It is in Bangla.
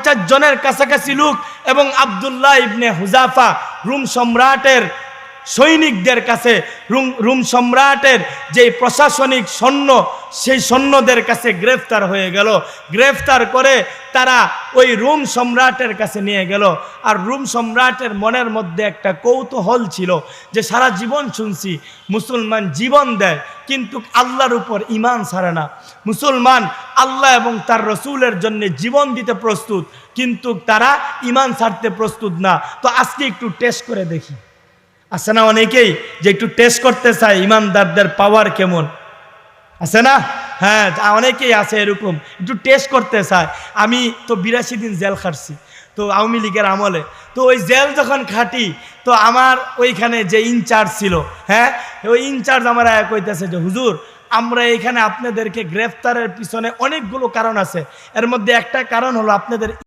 50 জনের কাছাকাছি লোক এবং আব্দুল্লাহ ইবনে হুজাফা রোম সম্রাটের সৈনিকদের কাছে, রোম সম্রাটের যে প্রশাসনিক সৈন্য, সেই সৈন্যদের কাছে গ্রেফতার হয়ে গেল। গ্রেফতার করে তারা ওই রোম সম্রাটের কাছে নিয়ে গেল। আর রোম সম্রাটের মনের মধ্যে একটা কৌতূহল ছিল যে সারা জীবন শুনছি মুসলমান জীবন দেয় কিন্তু আল্লাহর উপর ঈমান ছাড়ে না, মুসলমান আল্লাহ এবং তার রসুলের জন্য জীবন দিতে প্রস্তুত কিন্তু তারা ঈমান ছাড়তে প্রস্তুত না। তো আজকে একটু টেস্ট করে দেখি। আছে না অনেকেই যে একটু টেস্ট করতে চায় ইমানদারদের পাওয়ার কেমন, আছে না? হ্যাঁ, অনেকেই আছে এরকম, একটু টেস্ট করতে চায়। আমি তো 82 দিন জেল খাটছি তো আওয়ামী লীগের আমলে। তো ওই জেল যখন খাটি তো আমার ওইখানে যে ইনচার্জ ছিল, হ্যাঁ, ওই ইনচার্জ আমার কইতেছে যে হুজুর, আমরা এখানে আপনাদেরকে গ্রেফতারের পিছনে অনেকগুলো কারণ আছে, এর মধ্যে একটা কারণ হলো আপনাদের